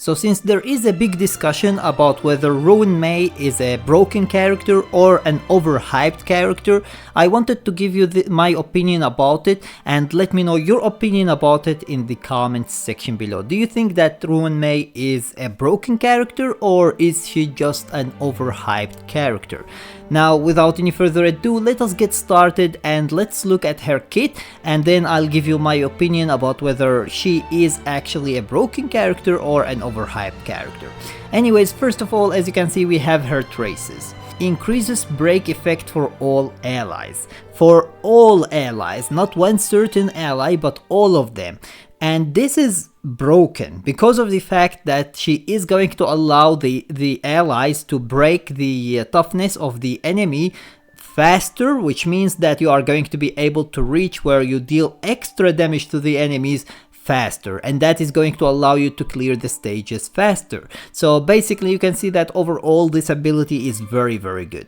So since there is a big discussion about whether Ruan Mei is a broken character or an overhyped character, I wanted to give you my opinion about it, and let me know your opinion about it in the comments section below. Do you think that Ruan Mei is a broken character, or is she just an overhyped character? Now, without any further ado, let us get started and let's look at her kit, and then I'll give you my opinion about whether she is actually a broken character or an overhyped character. Anyways, first of all, as you can see, we have her traces. Increases break effect for all allies. For all allies, not one certain ally, but all of them. And this is broken because of the fact that she is going to allow the allies to break the toughness of the enemy faster, which means that you are going to be able to reach where you deal extra damage to the enemies faster, and that is going to allow you to clear the stages faster. So basically you can see that overall this ability is very good.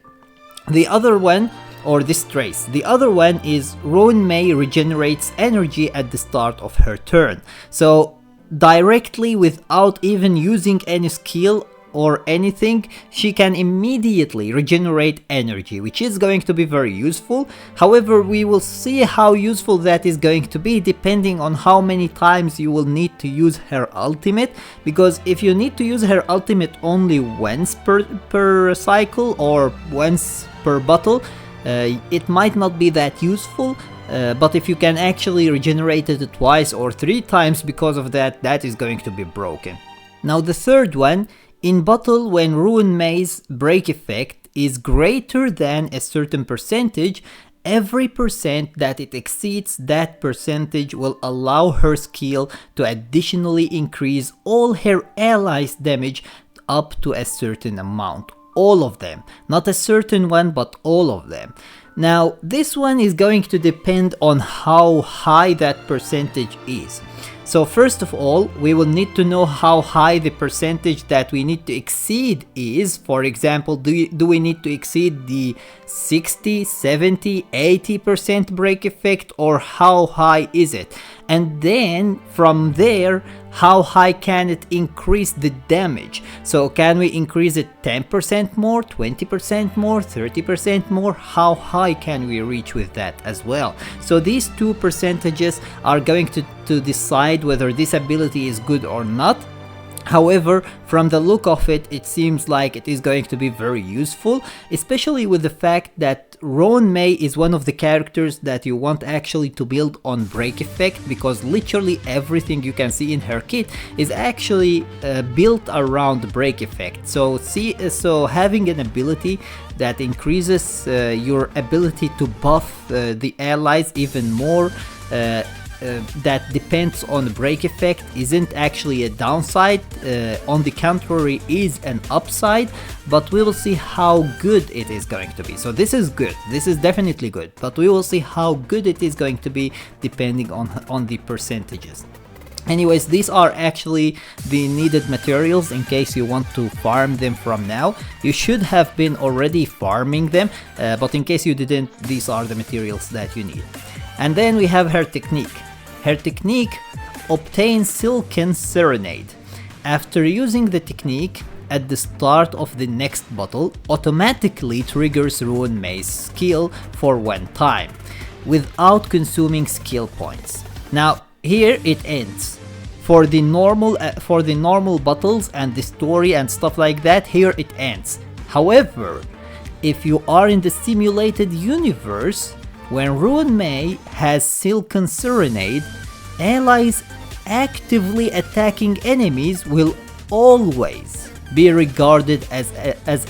The other one, or this trace, the other one is Ruan Mei regenerates energy at the start of her turn. So directly, without even using any skill or anything, she can immediately regenerate energy, which is going to be very useful. However, we will see how useful that is going to be depending on how many times you will need to use her ultimate, because if you need to use her ultimate only once per cycle or once per battle, it might not be that useful. But if you can actually regenerate it twice or 3 times because of that, that is going to be broken. Now the third one, in battle, when Ruan Mei's break effect is greater than a certain percentage, every percent that it exceeds that percentage will allow her skill to additionally increase all her allies' damage up to a certain amount. All of them, not a certain one, but all of them. Now this one is going to depend on how high that percentage is. So first of all, we will need to know how high the percentage that we need to exceed is. For example, do we need to exceed the 60, 70, 80% break effect, or how high is it? And then from there, how high can it increase the damage? So can we increase it 10% more, 20% more, 30% more? How high can we reach with that as well? So these two percentages are going to decide whether this ability is good or not. However, from the look of it, it seems like it is going to be very useful, especially with the fact that Ruan Mei is one of the characters that you want actually to build on break effect, because literally everything you can see in her kit is actually built around break effect. So having an ability that increases your ability to buff the allies even more, that depends on the break effect, isn't actually a downside. On the contrary, is an upside, but we will see how good it is going to be. So this is good, this is definitely good, but we will see how good it is going to be depending on the percentages. Anyways, these are actually the needed materials in case you want to farm them from now. You should have been already farming them, but in case you didn't, these are the materials that you need. And then we have her technique. Her technique obtains Silken Serenade. After using the technique at the start of the next battle, automatically triggers Ruan Mei's skill for 1 time, without consuming skill points. Now here it ends. For the normal battles and the story and stuff like that, here it ends. However, if you are in the simulated universe, when Ruan Mei has Silken Serenade, allies actively attacking enemies will always be regarded as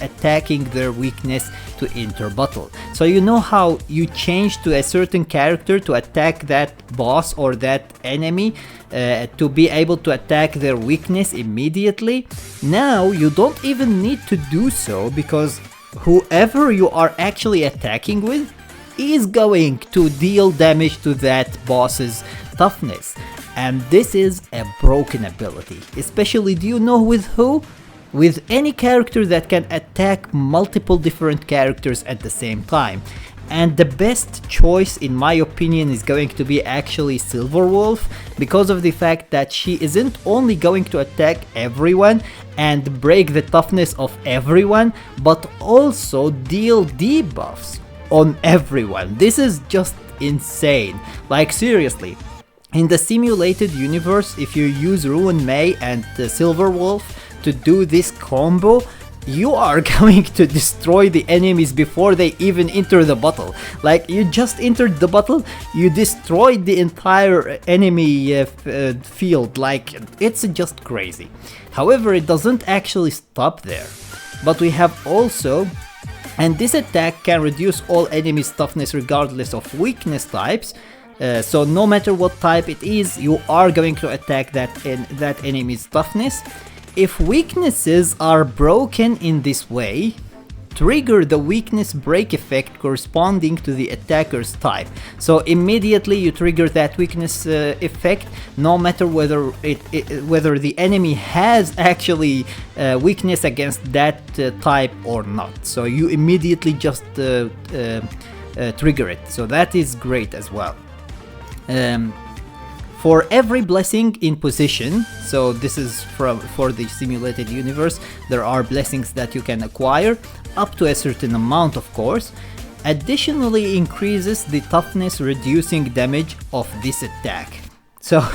attacking their weakness to enter battle. So you know how you change to a certain character to attack that boss or that enemy to be able to attack their weakness immediately? Now you don't even need to do so, because whoever you are actually attacking with is going to deal damage to that boss's toughness, and this is a broken ability. Especially, do you know with who? With any character that can attack multiple different characters at the same time. and the best choice in my opinion is going to be actually Silverwolf, because of the fact that she isn't only going to attack everyone and break the toughness of everyone, but also deal debuffs on everyone. This is just insane, like seriously. In the simulated universe, if you use Ruan Mei and Silverwolf to do this combo, you are going to destroy the enemies before they even enter the battle. Like, you just entered the battle, you destroyed the entire enemy field. Like, it's just crazy. However, it doesn't actually stop there, but we have also, and this attack can reduce all enemies' toughness regardless of weakness types. So no matter what type it is, you are going to attack that enemy's toughness. If weaknesses are broken in this way, trigger the weakness break effect corresponding to the attacker's type. So immediately you trigger that weakness effect, no matter whether whether the enemy has actually weakness against that type or not. So you immediately just trigger it. So that is great as well. For every blessing in position, so this is for the simulated universe, there are blessings that you can acquire, up to a certain amount of course, additionally increases the toughness reducing damage of this attack. So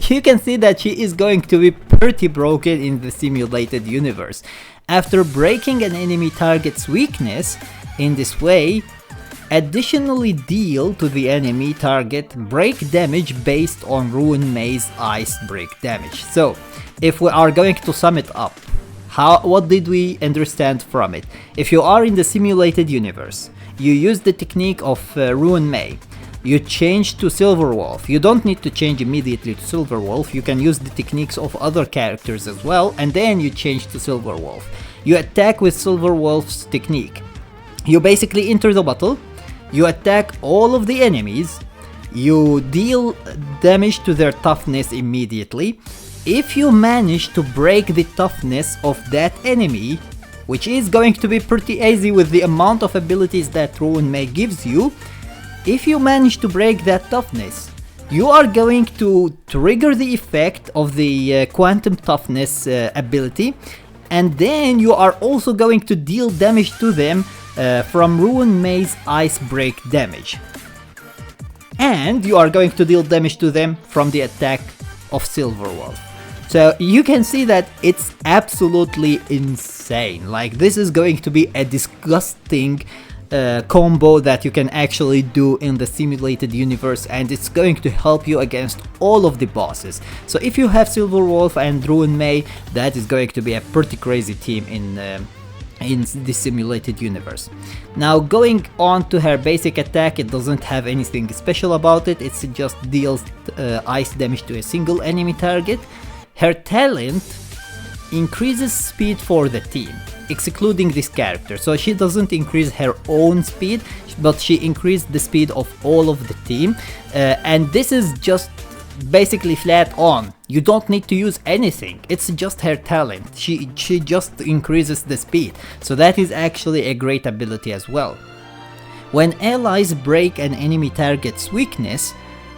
you can see that she is going to be pretty broken in the simulated universe. After breaking an enemy target's weakness in this way, additionally deal to the enemy target break damage based on Ruan Mei's ice break damage. So if we are going to sum it up, what did we understand from it? If you are in the simulated universe, you use the technique of Ruan Mei, you change to Silverwolf. You don't need to change immediately to Silverwolf, you can use the techniques of other characters as well, and then you change to Silverwolf. You attack with Silverwolf's technique. You basically enter the battle, you attack all of the enemies, you deal damage to their toughness immediately. If you manage to break the toughness of that enemy, which is going to be pretty easy with the amount of abilities that Ruan Mei gives you, if you manage to break that toughness, you are going to trigger the effect of the quantum toughness ability, and then you are also going to deal damage to them from Ruan Mei's ice break damage. And you are going to deal damage to them from the attack of Silverwolf. So you can see that it's absolutely insane. Like, this is going to be a disgusting combo that you can actually do in the simulated universe, and it's going to help you against all of the bosses. So if you have Silverwolf and Ruan Mei, that is going to be a pretty crazy team in the simulated universe. Now, going on to her basic attack, it doesn't have anything special about it, it just deals ice damage to a single enemy target. Her talent increases speed for the team, excluding this character, so she doesn't increase her own speed, but she increased the speed of all of the team, and this is just basically flat on. You don't need to use anything, it's just her talent, she just increases the speed, so that is actually a great ability as well. When allies break an enemy target's weakness,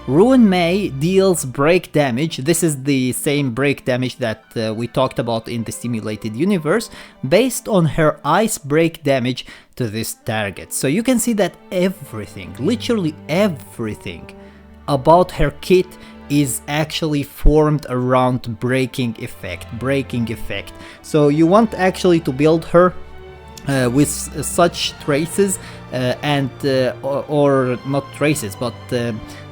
Ruan Mei deals break damage. This is the same break damage that we talked about in the simulated universe, based on her ice break damage to this target. So you can see that everything, literally everything about her kit is actually formed around breaking effect. So you want actually to build her with such traces or not traces, but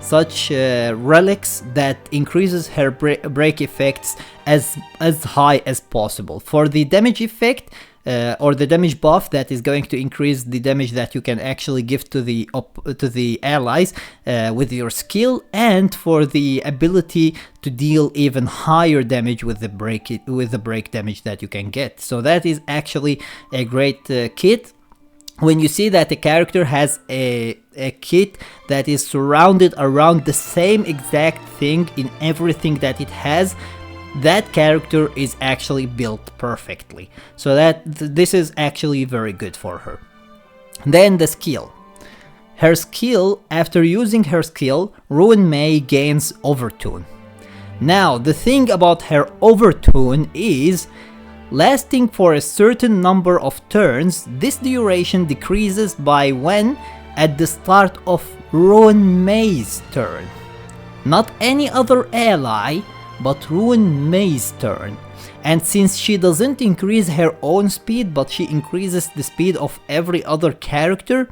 such relics that increases her break effects as high as possible. For the damage effect or the damage buff, that is going to increase the damage that you can actually give to the allies with your skill, and for the ability to deal even higher damage with the break damage that you can get. So that is actually a great kit. When you see that a character has a kit that is surrounded around the same exact thing in everything that it has, that character is actually built perfectly. So that this is actually very good for her. Then the skill. Her skill, after using her skill, Ruan Mei gains Overtune. Now, the thing about her Overtune is, lasting for a certain number of turns, this duration decreases by when at the start of Ruan Mei's turn. Not any other ally, but Ruan Mei's turn. And since she doesn't increase her own speed, but she increases the speed of every other character,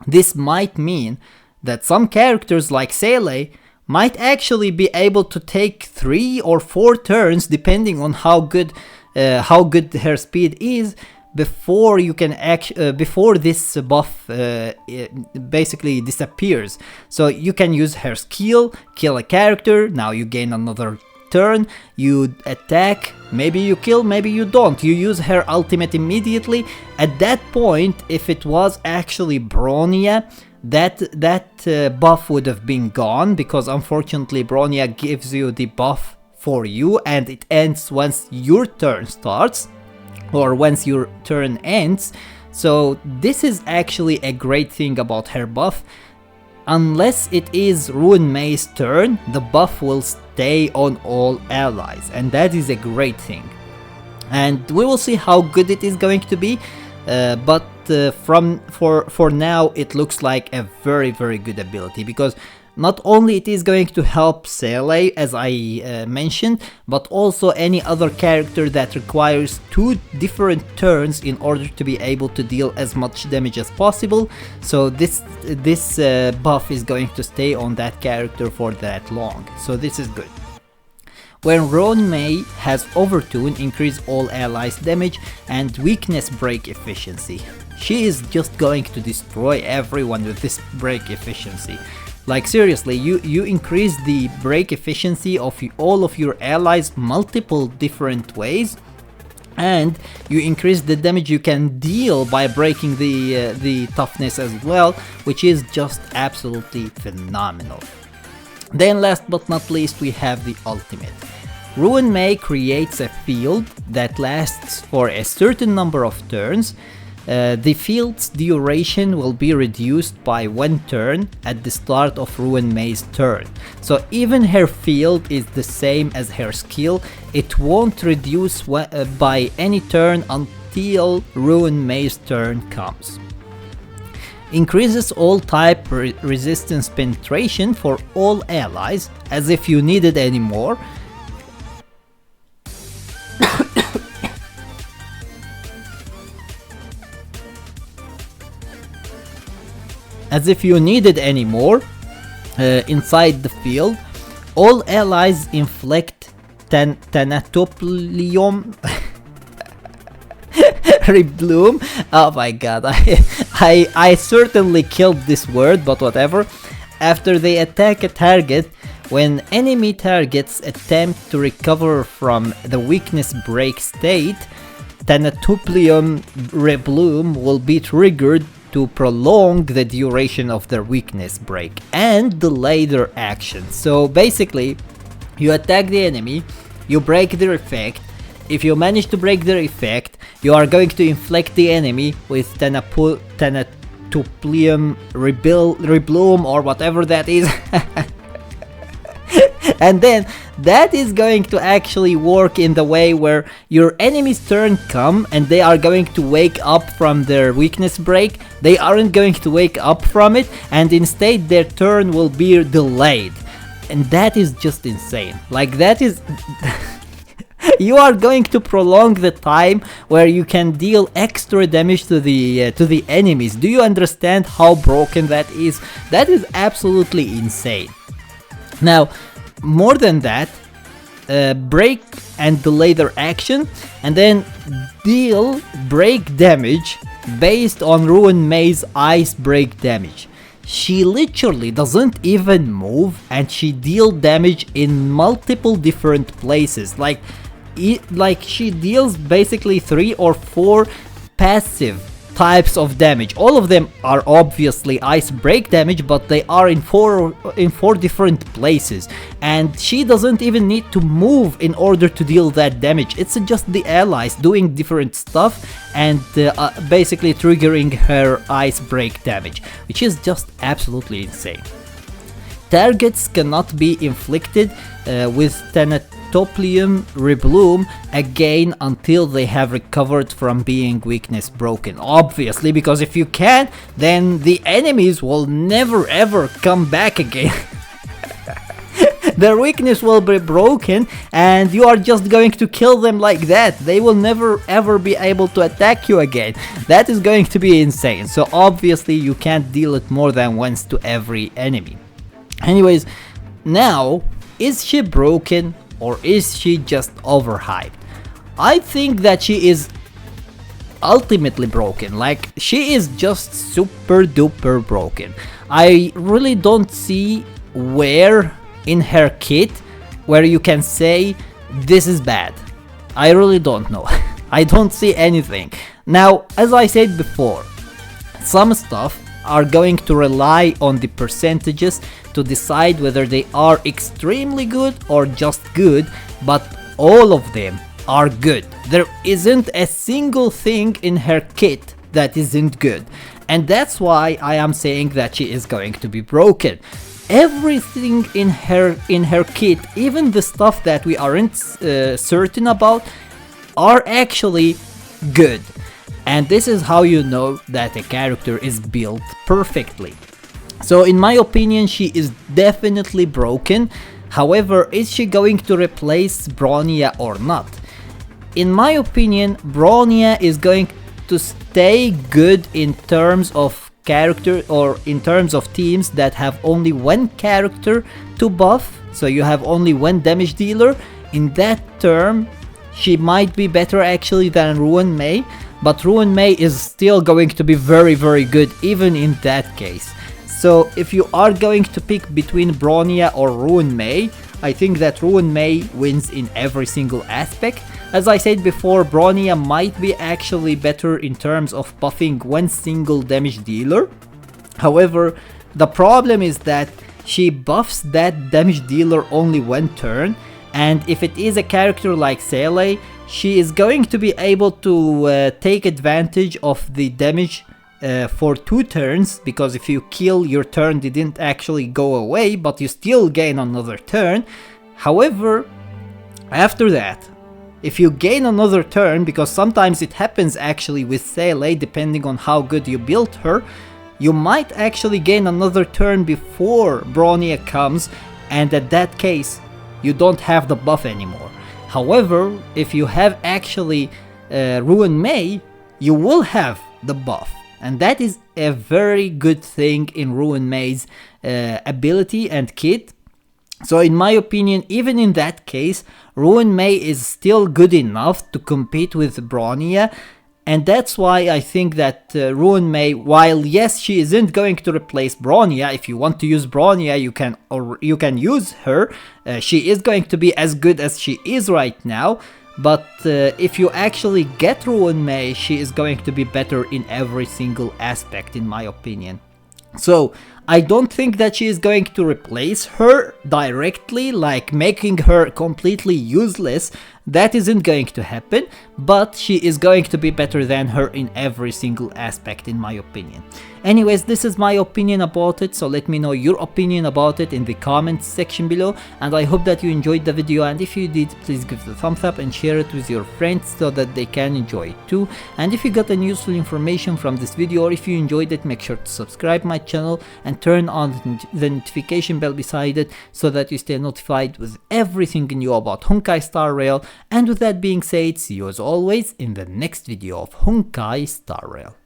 this might mean that some characters like Seele might actually be able to take 3 or 4 turns depending on how good her speed is before you can before this buff basically disappears. So you can use her skill, kill a character, now you gain another turn, you attack, maybe you kill, maybe you don't, you use her ultimate immediately. At that point, if it was actually bronya, that buff would have been gone, because unfortunately bronya gives you the buff for you and it ends once your turn starts or once your turn ends. So this is actually a great thing about her buff. Unless it is Ruan Mei's turn, the buff will stay on all allies, and that is a great thing. And we will see how good it is going to be, but for now it looks like a very good ability, because not only it is going to help Seele, as I mentioned, but also any other character that requires 2 different turns in order to be able to deal as much damage as possible. So this buff is going to stay on that character for that long, so this is good. When Ruan Mei has Overtune, increase all allies damage and weakness break efficiency. She is just going to destroy everyone with this break efficiency. Like seriously, you increase the break efficiency of all of your allies multiple different ways, and you increase the damage you can deal by breaking the toughness as well, which is just absolutely phenomenal. Then last but not least, we have the ultimate. Ruan Mei creates a field that lasts for a certain number of turns. The field's duration will be reduced by 1 turn at the start of Ruan Mei's turn. So even her field is the same as her skill, it won't reduce by any turn until Ruan Mei's turn comes. Increases all type resistance penetration for all allies, as if you needed any more. As if you needed any more inside the field. All allies inflict Thanatoplium Rebloom. Oh my god, I certainly killed this word, but whatever. After they attack a target, when enemy targets attempt to recover from the weakness break state, Thanatoplium Rebloom will be triggered to prolong the duration of their weakness break and delay their action. So basically, you attack the enemy, you break their effect. If you manage to break their effect, you are going to inflict the enemy with Thanatoplium Rebloom or whatever that is. And then that is going to actually work in the way where your enemy's turn come and they are going to wake up from their weakness break. They aren't going to wake up from it, and instead their turn will be delayed. And that is just insane. Like, that is you are going to prolong the time where you can deal extra damage to the enemies. Do you understand how broken that is? That is absolutely insane. Now, more than that, break and delay their action, and then deal break damage based on Ruan Mei's ice break damage. She literally doesn't even move, and she deals damage in multiple different places. Like she deals basically 3 or 4 passive types of damage. All of them are obviously ice break damage, but they are in four different places, and she doesn't even need to move in order to deal that damage. It's just the allies doing different stuff and basically triggering her ice break damage, which is just absolutely insane. Targets cannot be inflicted with Thanatoplium Rebloom again until they have recovered from being weakness broken. Obviously, because if you can, then the enemies will never ever come back again. Their weakness will be broken and you are just going to kill them like that. They will never ever be able to attack you again. That is going to be insane. So obviously you can't deal it more than once to every enemy. Anyways, now, is she broken or is she just overhyped? I think that she is ultimately broken. Like, she is just super duper broken. I really don't see where in her kit where you can say this is bad. I really don't know. I don't see anything. Now, as I said before, some stuff are going to rely on the percentages to decide whether they are extremely good or just good, but all of them are good. There isn't a single thing in her kit that isn't good, and that's why I am saying that she is going to be broken. Everything in her kit, even the stuff that we aren't certain about, are actually good. And this is how you know that a character is built perfectly. So in my opinion, she is definitely broken. However, is she going to replace Bronya or not? In my opinion, Bronya is going to stay good in terms of character, or in terms of teams that have only one character to buff. So you have only one damage dealer. In that term, she might be better actually than Ruan Mei. But Ruan Mei is still going to be very good even in that case. So if you are going to pick between Bronya or Ruan Mei, I think that Ruan Mei wins in every single aspect. As I said before, Bronya might be actually better in terms of buffing one single damage dealer. However, the problem is that she buffs that damage dealer only one turn, and if it is a character like Seele, she is going to be able to take advantage of the damage for 2 turns, because if you kill, your turn didn't actually go away, but you still gain another turn. However, after that, if you gain another turn, because sometimes it happens actually with Seele, depending on how good you built her, you might actually gain another turn before Bronya comes, and at that case, you don't have the buff anymore. However, if you have actually Ruan Mei, you will have the buff, and that is a very good thing in Ruan Mei's ability and kit. So in my opinion, even in that case, Ruan Mei is still good enough to compete with Bronya, and that's why I think that Ruan Mei, while yes, she isn't going to replace Bronya. If you want to use Bronya, you can use her. She is going to be as good as she is right now. But if you actually get Ruan Mei, she is going to be better in every single aspect, in my opinion. So I don't think that she is going to replace her directly, like making her completely useless. That isn't going to happen, but she is going to be better than her in every single aspect, in my opinion. Anyways, this is my opinion about it, so let me know your opinion about it in the comments section below, and I hope that you enjoyed the video, and if you did, please give it a thumbs up and share it with your friends so that they can enjoy it too. And if you got any useful information from this video, or if you enjoyed it, make sure to subscribe my channel and turn on the notification bell beside it so that you stay notified with everything new about Honkai Star Rail. And with that being said, see you as always in the next video of Honkai Star Rail.